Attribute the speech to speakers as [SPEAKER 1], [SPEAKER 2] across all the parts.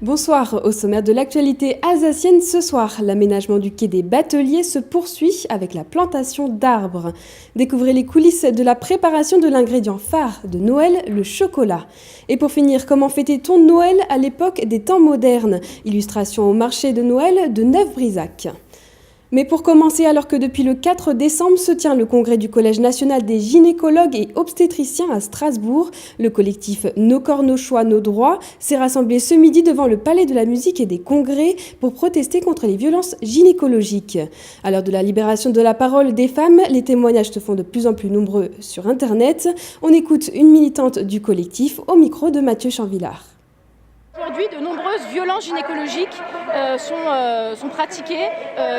[SPEAKER 1] Bonsoir, au sommaire de l'actualité alsacienne ce soir, l'aménagement du quai des Bateliers se poursuit avec la plantation d'arbres. Découvrez les coulisses de la préparation de l'ingrédient phare de Noël, le chocolat. Et pour finir, comment fêtait-on Noël à l'époque des temps modernes? Illustration au marché de Noël de Neuf-Brisach. Mais pour commencer, alors que depuis le 4 décembre se tient le congrès du Collège national des gynécologues et obstétriciens à Strasbourg, le collectif Nos corps, nos choix, nos droits s'est rassemblé ce midi devant le Palais de la musique et des congrès pour protester contre les violences gynécologiques. À l'heure de la libération de la parole des femmes, les témoignages se font de plus en plus nombreux sur Internet. On écoute une militante du collectif au micro de Mathieu Chanvillard.
[SPEAKER 2] Aujourd'hui, de nombreuses violences gynécologiques sont pratiquées,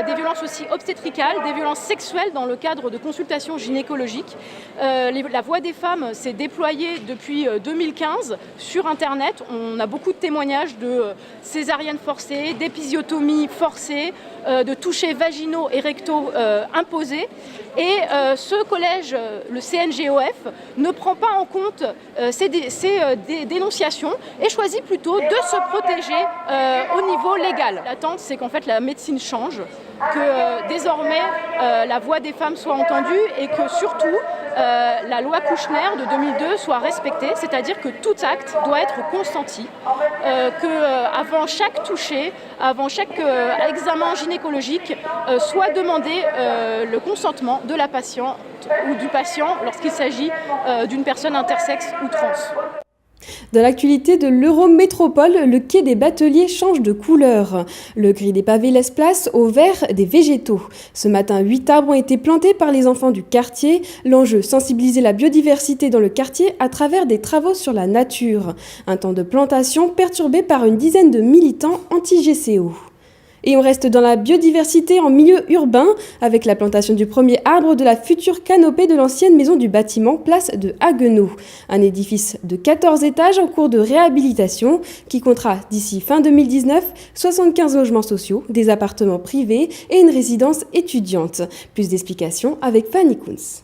[SPEAKER 2] des violences aussi obstétricales, des violences sexuelles dans le cadre de consultations gynécologiques. La voix des femmes s'est déployée depuis 2015 sur Internet. On a beaucoup de témoignages de césariennes forcées, d'épisiotomies forcées, de touchés vaginaux et rectaux imposés. Et ce collège, le CNGOF, ne prend pas en compte ces dénonciations et choisit plutôt de se protéger au niveau légal. L'attente, c'est qu'en fait la médecine change, que désormais la voix des femmes soit entendue et que surtout la loi Kouchner de 2002 soit respectée, c'est-à-dire que tout acte doit être consenti, qu'avant chaque toucher, avant chaque examen gynécologique, soit demandé le consentement de la patiente ou du patient lorsqu'il s'agit d'une personne intersexe ou trans.
[SPEAKER 1] Dans l'actualité de l'Eurométropole, le quai des Bateliers change de couleur. Le gris des pavés laisse place au vert des végétaux. Ce matin, 8 arbres ont été plantés par les enfants du quartier. L'enjeu, sensibiliser la biodiversité dans le quartier à travers des travaux sur la nature. Un temps de plantation perturbé par une dizaine de militants anti-GCO. Et on reste dans la biodiversité en milieu urbain avec la plantation du premier arbre de la future canopée de l'ancienne maison du bâtiment place de Haguenau. Un édifice de 14 étages en cours de réhabilitation qui comptera d'ici fin 2019 75 logements sociaux, des appartements privés et une résidence étudiante. Plus d'explications avec Fanny Kunz.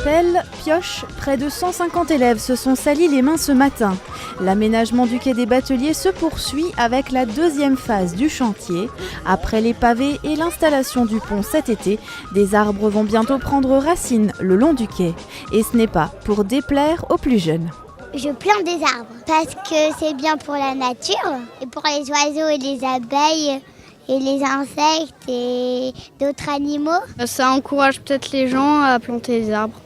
[SPEAKER 3] Pelle, pioche, près de 150 élèves se sont salis les mains ce matin. L'aménagement du quai des Bateliers se poursuit avec la deuxième phase du chantier. Après les pavés et l'installation du pont cet été, des arbres vont bientôt prendre racine le long du quai. Et ce n'est pas pour déplaire aux plus jeunes.
[SPEAKER 4] Je plante des arbres parce que c'est bien pour la nature et pour les oiseaux et les abeilles et les insectes et d'autres animaux.
[SPEAKER 5] Ça encourage peut-être les gens à planter des arbres.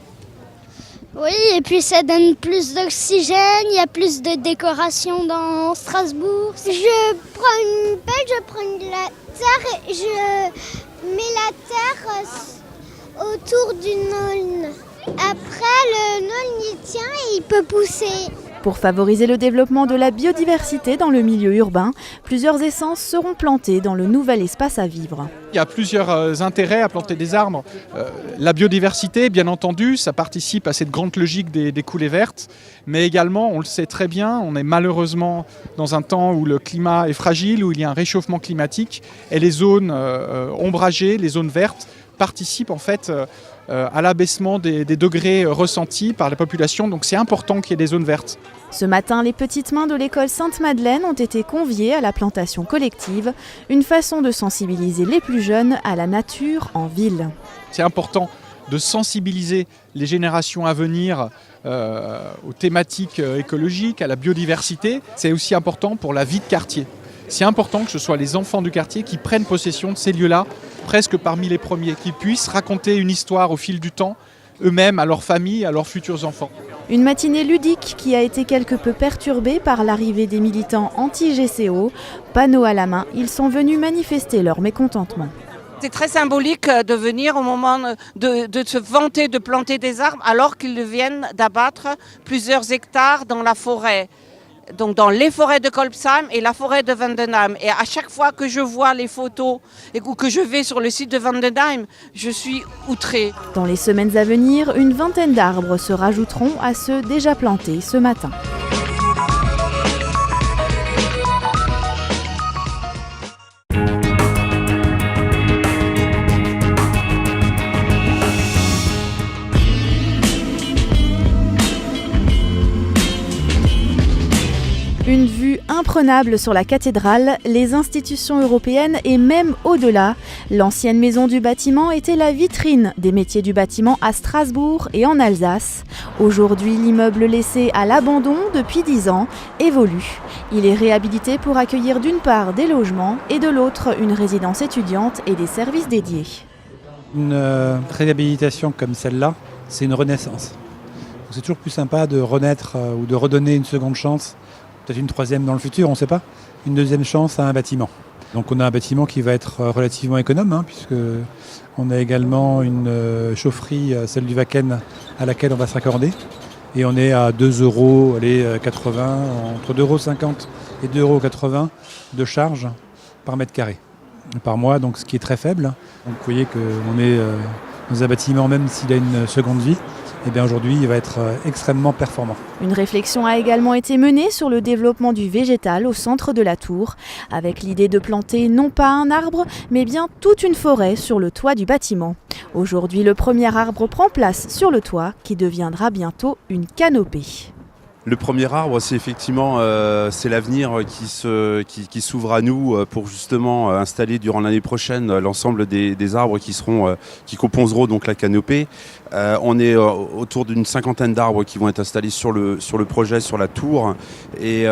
[SPEAKER 4] Oui, et puis ça donne plus d'oxygène, il y a plus de décoration dans Strasbourg. Je prends une pelle, je prends de la terre et je mets la terre autour du nôle. Après, le nôle il tient et il peut pousser.
[SPEAKER 3] Pour favoriser le développement de la biodiversité dans le milieu urbain, plusieurs essences seront plantées dans le nouvel espace à vivre.
[SPEAKER 6] Il y a plusieurs intérêts à planter des arbres. La biodiversité, bien entendu, ça participe à cette grande logique des coulées vertes, mais également, on le sait très bien, on est malheureusement dans un temps où le climat est fragile, où il y a un réchauffement climatique, et les zones ombragées, les zones vertes, participent en fait à l'abaissement des degrés ressentis par la population. Donc c'est important qu'il y ait des zones vertes.
[SPEAKER 3] Ce matin, les petites mains de l'école Sainte-Madeleine ont été conviées à la plantation collective, une façon de sensibiliser les plus jeunes à la nature en ville.
[SPEAKER 6] C'est important de sensibiliser les générations à venir aux thématiques écologiques, à la biodiversité. C'est aussi important pour la vie de quartier. C'est important que ce soit les enfants du quartier qui prennent possession de ces lieux-là, presque parmi les premiers, qu'ils puissent raconter une histoire au fil du temps, eux-mêmes, à leur famille, à leurs futurs enfants.
[SPEAKER 3] Une matinée ludique qui a été quelque peu perturbée par l'arrivée des militants anti-GCO. Panneaux à la main, ils sont venus manifester leur mécontentement.
[SPEAKER 7] C'est très symbolique de venir au moment de se vanter de planter des arbres alors qu'ils viennent d'abattre plusieurs hectares dans la forêt. Donc dans les forêts de Kolbsheim et la forêt de Vendenheim. Et à chaque fois que je vois les photos ou que je vais sur le site de Vendenheim, je suis outrée.
[SPEAKER 3] Dans les semaines à venir, une vingtaine d'arbres se rajouteront à ceux déjà plantés ce matin. Une vue imprenable sur la cathédrale, les institutions européennes et même au-delà. L'ancienne maison du bâtiment était la vitrine des métiers du bâtiment à Strasbourg et en Alsace. Aujourd'hui, l'immeuble laissé à l'abandon depuis 10 ans évolue. Il est réhabilité pour accueillir d'une part des logements et de l'autre une résidence étudiante et des services dédiés.
[SPEAKER 8] Une réhabilitation comme celle-là, c'est une renaissance. C'est toujours plus sympa de renaître ou de redonner une seconde chance, peut-être une troisième dans le futur, on ne sait pas, une deuxième chance à un bâtiment. Donc on a un bâtiment qui va être relativement économe, puisque on a également une chaufferie, celle du Wacken, à laquelle on va se raccorder. Et on est à 2,80 €, entre 2,50 € et 2,80 € de charge par mètre carré par mois, donc ce qui est très faible. Donc vous voyez qu'on est dans un bâtiment, même s'il a une seconde vie, et bien aujourd'hui il va être extrêmement performant.
[SPEAKER 3] Une réflexion a également été menée sur le développement du végétal au centre de la tour, avec l'idée de planter non pas un arbre, mais bien toute une forêt sur le toit du bâtiment. Aujourd'hui, le premier arbre prend place sur le toit, qui deviendra bientôt une canopée.
[SPEAKER 9] Le premier arbre, c'est effectivement c'est l'avenir qui s'ouvre à nous pour justement installer durant l'année prochaine l'ensemble des arbres qui composeront donc la canopée. On est autour d'une 50aine d'arbres qui vont être installés sur le projet, sur la tour, et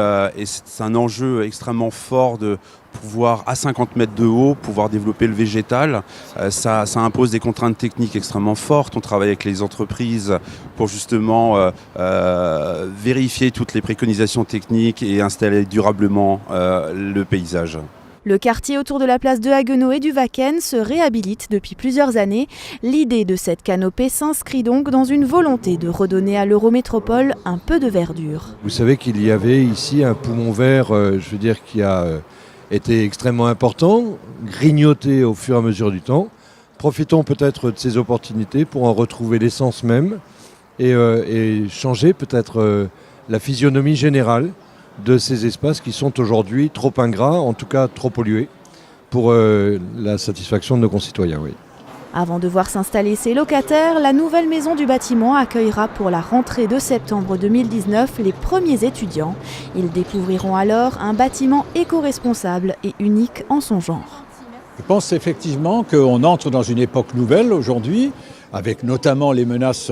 [SPEAKER 9] c'est un enjeu extrêmement fort de pouvoir, à 50 mètres de haut, pouvoir développer le végétal. Ça impose des contraintes techniques extrêmement fortes. On travaille avec les entreprises pour justement vérifier toutes les préconisations techniques et installer durablement le paysage.
[SPEAKER 3] Le quartier autour de la place de Haguenau et du Wacken se réhabilite depuis plusieurs années. L'idée de cette canopée s'inscrit donc dans une volonté de redonner à l'Eurométropole un peu de verdure.
[SPEAKER 10] Vous savez qu'il y avait ici un poumon vert, qui a été extrêmement important, grignoté au fur et à mesure du temps. Profitons peut-être de ces opportunités pour en retrouver l'essence même et changer peut-être la physionomie générale de ces espaces qui sont aujourd'hui trop ingrats, en tout cas trop pollués, pour la satisfaction de nos concitoyens. Oui.
[SPEAKER 3] Avant de voir s'installer ses locataires, la nouvelle maison du bâtiment accueillera pour la rentrée de septembre 2019 les premiers étudiants. Ils découvriront alors un bâtiment éco-responsable et unique en son genre.
[SPEAKER 11] Je pense effectivement qu'on entre dans une époque nouvelle aujourd'hui, avec notamment les menaces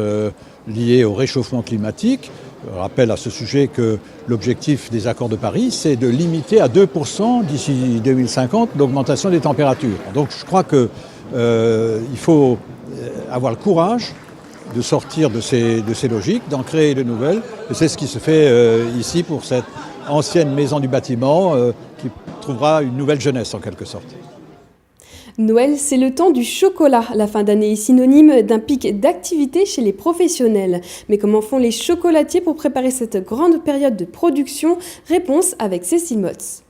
[SPEAKER 11] liées au réchauffement climatique. Je rappelle à ce sujet que l'objectif des accords de Paris, c'est de limiter à 2% d'ici 2050 l'augmentation des températures. Donc je crois qu'il faut avoir le courage de sortir de ces logiques, d'en créer de nouvelles. Et c'est ce qui se fait ici pour cette ancienne maison du bâtiment qui trouvera une nouvelle jeunesse en quelque sorte.
[SPEAKER 1] Noël, c'est le temps du chocolat. La fin d'année est synonyme d'un pic d'activité chez les professionnels. Mais comment font les chocolatiers pour préparer cette grande période de production ? Réponse avec Cécile Motz.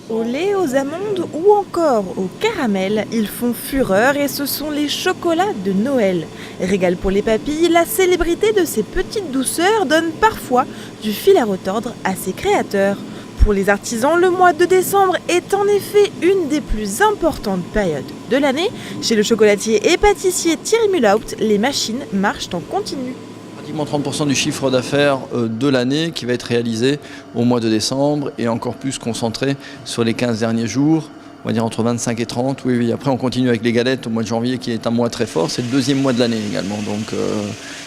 [SPEAKER 12] Au lait, aux amandes ou encore au caramel, ils font fureur et ce sont les chocolats de Noël. Régal pour les papilles, la célébrité de ces petites douceurs donne parfois du fil à retordre à ses créateurs. Pour les artisans, le mois de décembre est en effet une des plus importantes périodes de l'année. Chez le chocolatier et pâtissier Thierry Mulhaupt, les machines marchent en continu.
[SPEAKER 13] Pratiquement 30% du chiffre d'affaires de l'année qui va être réalisé au mois de décembre et encore plus concentré sur les 15 derniers jours. On va dire entre 25 et 30, oui. Après, on continue avec les galettes au mois de janvier qui est un mois très fort. C'est le deuxième mois de l'année également. Donc,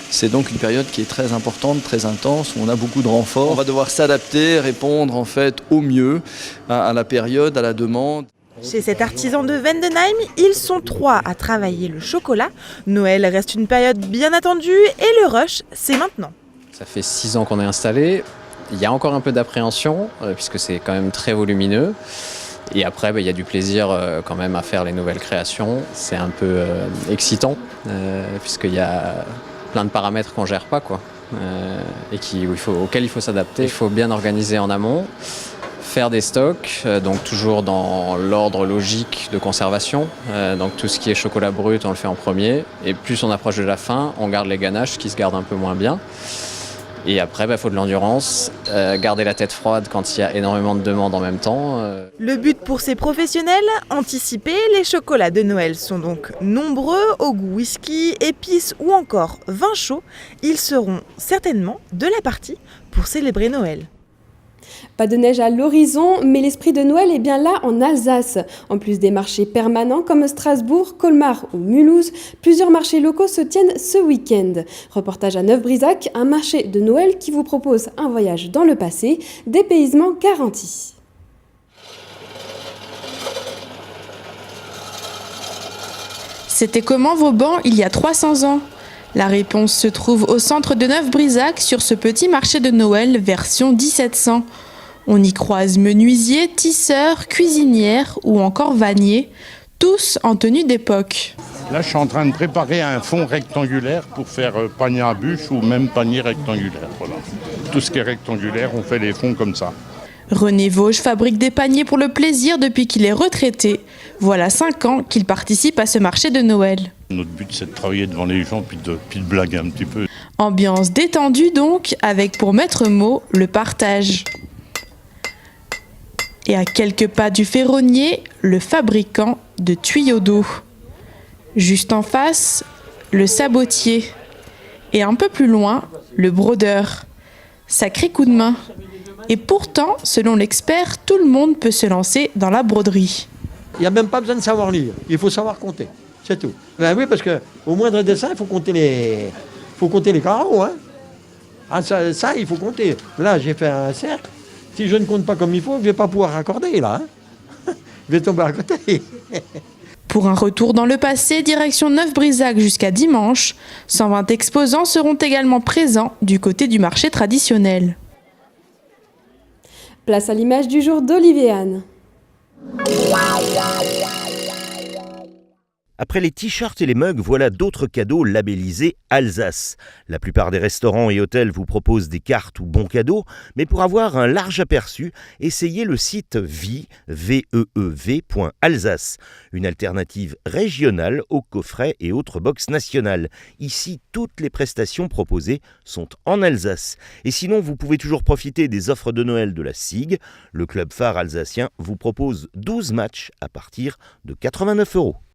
[SPEAKER 13] c'est donc une période qui est très importante, très intense, où on a beaucoup de renforts. On va devoir s'adapter, répondre en fait au mieux à la période, à la demande.
[SPEAKER 12] Chez cet artisan de Vendenheim, ils sont 3 à travailler le chocolat. Noël reste une période bien attendue et le rush, c'est maintenant.
[SPEAKER 14] Ça fait 6 ans qu'on est installé. Il y a encore un peu d'appréhension, puisque c'est quand même très volumineux. Et après, il y a du plaisir quand même à faire les nouvelles créations. C'est un peu excitant, puisqu'il y a plein de paramètres qu'on ne gère pas, et auxquels il faut s'adapter. Il faut bien organiser en amont, faire des stocks, donc toujours dans l'ordre logique de conservation. Donc tout ce qui est chocolat brut, on le fait en premier. Et plus on approche de la fin, on garde les ganaches qui se gardent un peu moins bien. Et après, faut de l'endurance, garder la tête froide quand il y a énormément de demandes en même temps.
[SPEAKER 12] Le but pour ces professionnels, anticiper. Les chocolats de Noël sont donc nombreux, au goût whisky, épices ou encore vin chaud. Ils seront certainement de la partie pour célébrer Noël.
[SPEAKER 1] Pas de neige à l'horizon, mais l'esprit de Noël est bien là en Alsace. En plus des marchés permanents comme Strasbourg, Colmar ou Mulhouse, plusieurs marchés locaux se tiennent ce week-end. Reportage à Neuf-Brisac, un marché de Noël qui vous propose un voyage dans le passé, dépaysement garanti.
[SPEAKER 15] C'était comment Vauban il y a 300 ans ? La réponse se trouve au centre de Neuf-Brisac sur ce petit marché de Noël version 1700. On y croise menuisiers, tisseurs, cuisinières ou encore vanniers, tous en tenue d'époque.
[SPEAKER 16] Là, je suis en train de préparer un fond rectangulaire pour faire panier à bûche ou même panier rectangulaire. Voilà. Tout ce qui est rectangulaire, on fait les fonds comme ça.
[SPEAKER 15] René Vosges fabrique des paniers pour le plaisir depuis qu'il est retraité. Voilà 5 ans qu'il participe à ce marché de Noël.
[SPEAKER 16] Notre but, c'est de travailler devant les gens puis de blaguer un petit peu.
[SPEAKER 15] Ambiance détendue donc, avec pour maître mot le partage. Et à quelques pas du ferronnier, le fabricant de tuyaux d'eau. Juste en face, le sabotier. Et un peu plus loin, le brodeur. Sacré coup de main. Et pourtant, selon l'expert, tout le monde peut se lancer dans la broderie.
[SPEAKER 17] Il n'y a même pas besoin de savoir lire, il faut savoir compter, c'est tout. Ben oui, parce qu'au moindre dessin, il faut compter les carreaux. Hein. Ah, ça, il faut compter. Là, j'ai fait un cercle. Si je ne compte pas comme il faut, je ne vais pas pouvoir raccorder, là. Hein. Je vais tomber à côté.
[SPEAKER 15] Pour un retour dans le passé, direction Neuf-Brisac jusqu'à dimanche, 120 exposants seront également présents du côté du marché traditionnel.
[SPEAKER 1] Place à l'image du jour d'Olivier Anne.
[SPEAKER 18] Après les t-shirts et les mugs, voilà d'autres cadeaux labellisés Alsace. La plupart des restaurants et hôtels vous proposent des cartes ou bons cadeaux, mais pour avoir un large aperçu, essayez le site veev.alsace, une alternative régionale aux coffrets et autres box nationales. Ici, toutes les prestations proposées sont en Alsace. Et sinon, vous pouvez toujours profiter des offres de Noël de la SIG. Le club phare alsacien vous propose 12 matchs à partir de 89 €.